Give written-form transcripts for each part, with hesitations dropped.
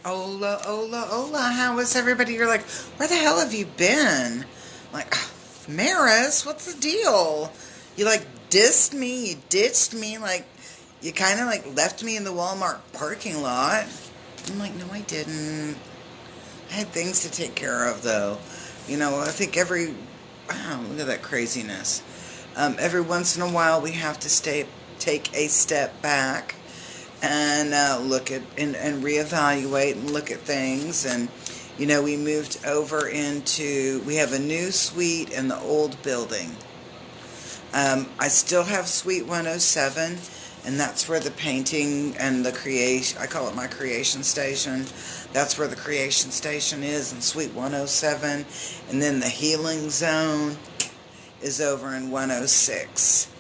Hola, hola, hola. How is everybody? You're like, where the hell have you been? Like, Maris, what's the deal? You like dissed me, you ditched me, like you kind of like left me in the Walmart parking lot. I'm like, no, I didn't. I had things to take care of though. I think wow, look at that craziness. Every once in a while, we have to take a step back and look at and reevaluate and look at things. And we moved over we have a new suite in the old building. I still have Suite 107, and that's where the painting and the creation, I call it my creation station. That's where the creation station is in Suite 107. And then the healing zone is over in 106.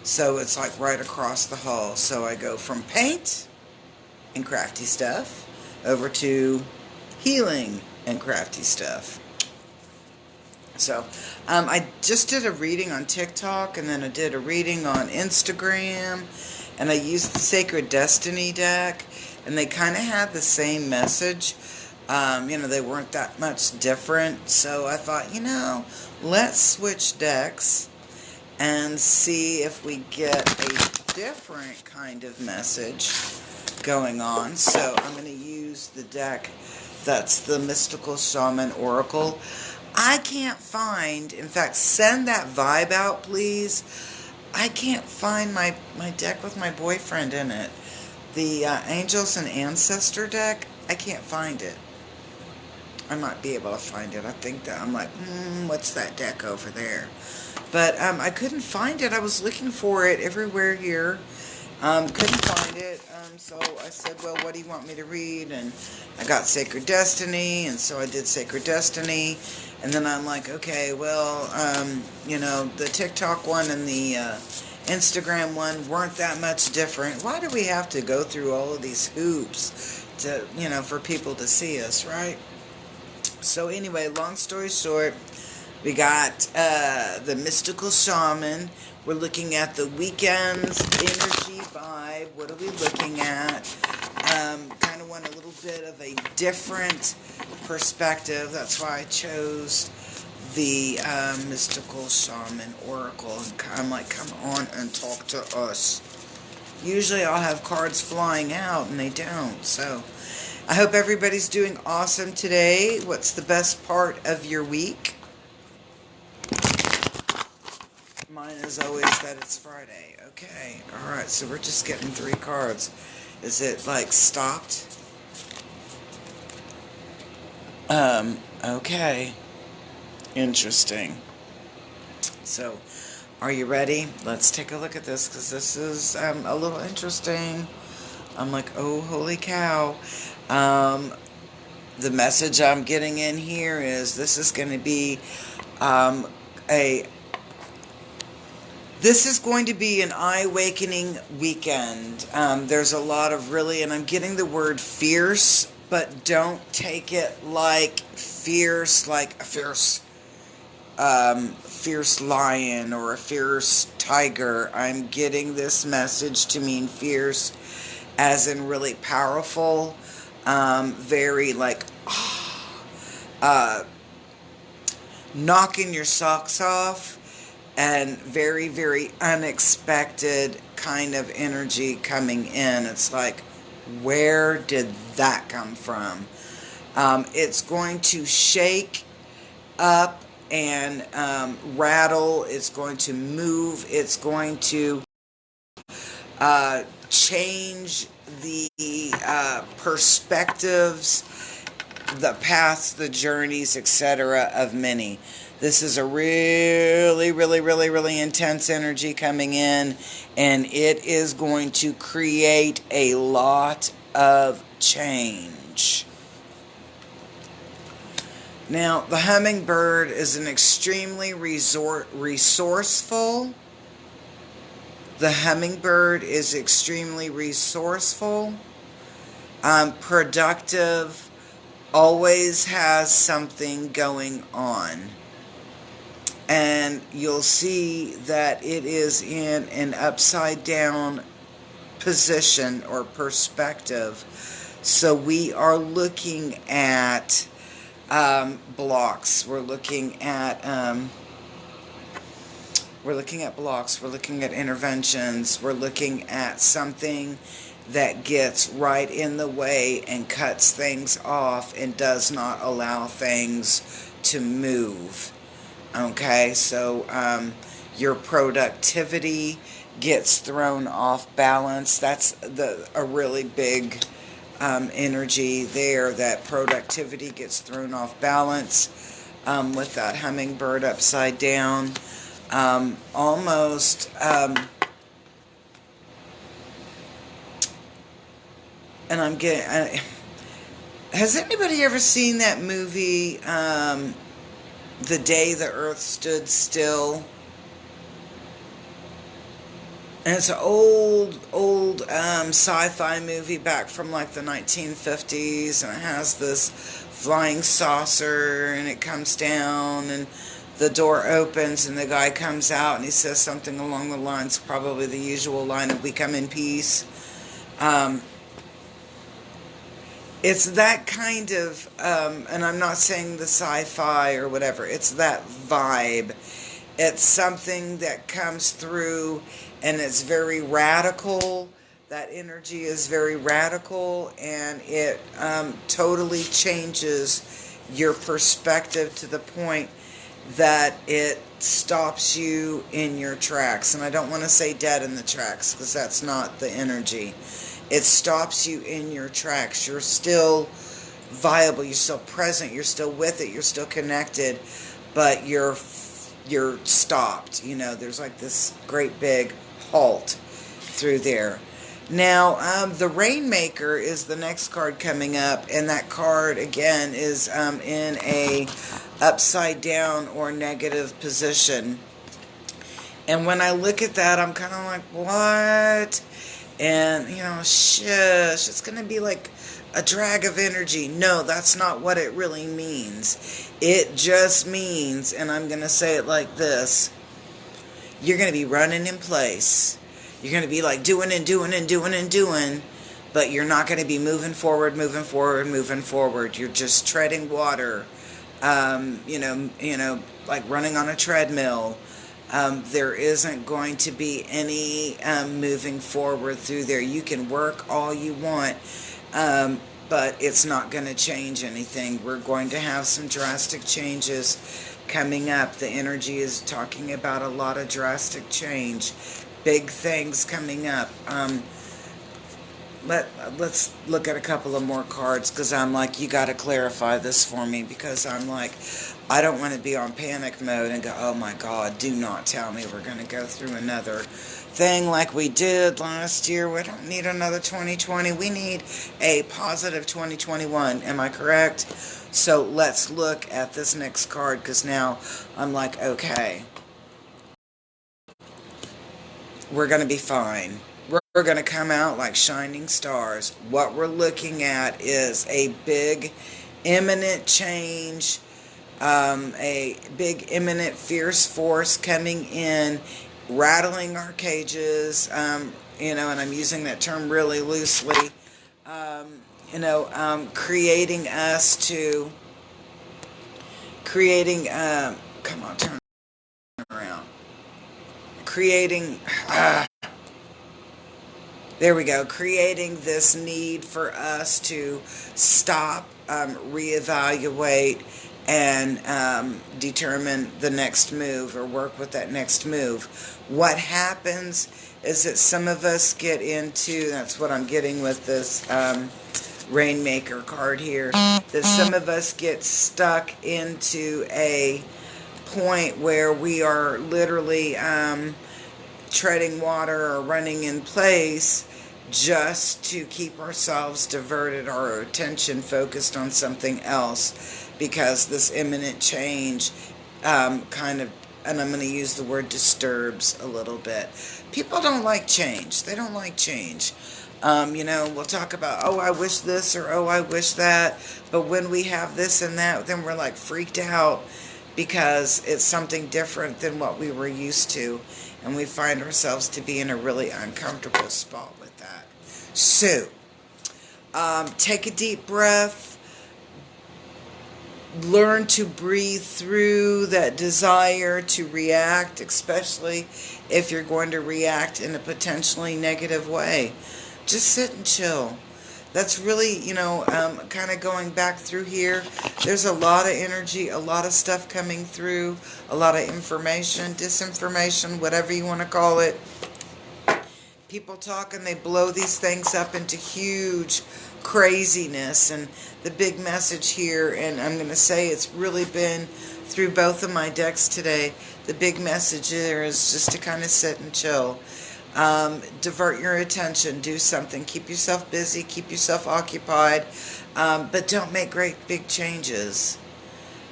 So it's like right across the hall. So I go from paint and crafty stuff over to healing and crafty stuff. So I just did a reading on TikTok, and then I did a reading on Instagram, and I used the Sacred Destiny deck, and they kind of had the same message. They weren't that much different. So I thought, let's switch decks and see if we get a different kind of message going on. So I'm going to use the deck that's the Mystical Shaman Oracle. I can't find, in fact, send that vibe out, please. I can't find my deck with my boyfriend in it. The Angels and Ancestor deck, I can't find it. I might be able to find it. I think that I'm like, what's that deck over there? But I couldn't find it. I was looking for it everywhere here. Couldn't find it. So I said, well, what do you want me to read? And I got Sacred Destiny, and so I did Sacred Destiny. And then I'm like, okay, well, the TikTok one and the Instagram one weren't that much different. Why do we have to go through all of these hoops for people to see us, right? So anyway, long story short, we got the Mystical Shaman. We're looking at the weekend's energy vibe. What are we looking at? Kind of want a little bit of a different perspective. That's why I chose the Mystical Shaman Oracle. I'm like, come on and talk to us. Usually I'll have cards flying out, and they don't. So I hope everybody's doing awesome today. What's the best part of your week? Mine is always that it's Friday. Okay, alright, so we're just getting 3 cards. Is it like stopped? Okay. Interesting. So, are you ready? Let's take a look at this, because this is a little interesting. I'm like, oh, holy cow. The message I'm getting in here is this is going to be This is going to be an eye-awakening weekend. There's a lot of and I'm getting the word fierce, but don't take it like fierce, like a fierce lion or a fierce tiger. I'm getting this message to mean fierce, as in really powerful, very like, knocking your socks off, and very, very unexpected kind of energy coming in. It's like, where did that come from? It's going to shake up and rattle. It's going to move. It's going to change the perspectives, the paths, the journeys, etc. of many. This is a really, really, really, really intense energy coming in, and it is going to create a lot of change. Now, the hummingbird is an extremely resourceful. The hummingbird is extremely resourceful, productive, always has something going on. And you'll see that it is in an upside down position or perspective. So we are looking at blocks. We're looking at blocks. We're looking at interventions. We're looking at something that gets right in the way and cuts things off and does not allow things to move. Okay, so your productivity gets thrown off balance. That's a really big energy there, that productivity gets thrown off balance with that hummingbird upside down. Almost, and I'm getting, has anybody ever seen that movie, The Day the Earth Stood Still? And it's an old sci-fi movie back from like the 1950s, and it has this flying saucer, and it comes down, and the door opens, and the guy comes out, and he says something along the lines, probably the usual line of "We come in peace." It's that kind of, and I'm not saying the sci-fi or whatever, it's that vibe. It's something that comes through, and it's very radical. That energy is very radical, and it totally changes your perspective to the point that it stops you in your tracks. And I don't want to say dead in the tracks, because that's not the energy. It stops you in your tracks. You're still viable, you're still present, you're still with it, you're still connected, but you're stopped. You know, there's like this great big halt through there. Now, the Rainmaker is the next card coming up, and that card again is in a upside down or negative position. And when I look at that, I'm kind of like, what? And, you know, shush, it's going to be like a drag of energy. No, that's not what it really means. It just means, and I'm going to say it like this, you're going to be running in place. You're going to be like doing and doing and doing and doing, but you're not going to be moving forward, moving forward, moving forward. You're just treading water, you know, like running on a treadmill. There isn't going to be any moving forward through there. You can work all you want, but it's not going to change anything. We're going to have some drastic changes coming up. The energy is talking about a lot of drastic change, big things coming up. Let's look at a couple of more cards, because I'm like, you got to clarify this for me, because I'm like, I don't want to be on panic mode and go, oh my God, do not tell me we're going to go through another thing like we did last year. We don't need another 2020. We need a positive 2021. Am I correct? So let's look at this next card, because now I'm like, okay, we're going to be fine. We're going to come out like shining stars. What we're looking at is a big, imminent change, a big, imminent, fierce force coming in, rattling our cages, you know, and I'm using that term really loosely, you know, creating come on, turn around, creating, there we go. Creating this need for us to stop, reevaluate, and determine the next move, or work with that next move. What happens is that some of us get into, that's what I'm getting with this Rainmaker card here, that some of us get stuck into a point where we are literally treading water or running in place, just to keep ourselves diverted, our attention focused on something else, because this imminent change kind of, and I'm going to use the word disturbs a little bit. People don't like change. They don't like change. You know, we'll talk about, oh, I wish this, or oh, I wish that, but when we have this and that, then we're like freaked out, because it's something different than what we were used to, and we find ourselves to be in a really uncomfortable spot with that. So, Take a deep breath. Learn to breathe through that desire to react, especially if you're going to react in a potentially negative way. Just sit and chill. That's really, kind of going back through here. There's a lot of energy, a lot of stuff coming through, a lot of information, disinformation, whatever you want to call it. People talk and they blow these things up into huge craziness. And the big message here, and I'm going to say it's really been through both of my decks today, the big message there is just to kind of sit and chill. Divert your attention, do something, keep yourself busy, keep yourself occupied, but don't make great big changes.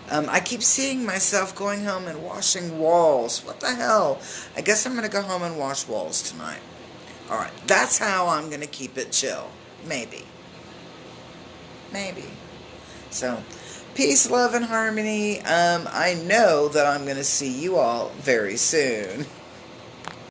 I keep seeing myself going home and washing walls. What the hell? I guess I'm going to go home and wash walls tonight. Alright, that's how I'm going to keep it chill. Maybe. So, peace, love, and harmony. I know that I'm going to see you all very soon.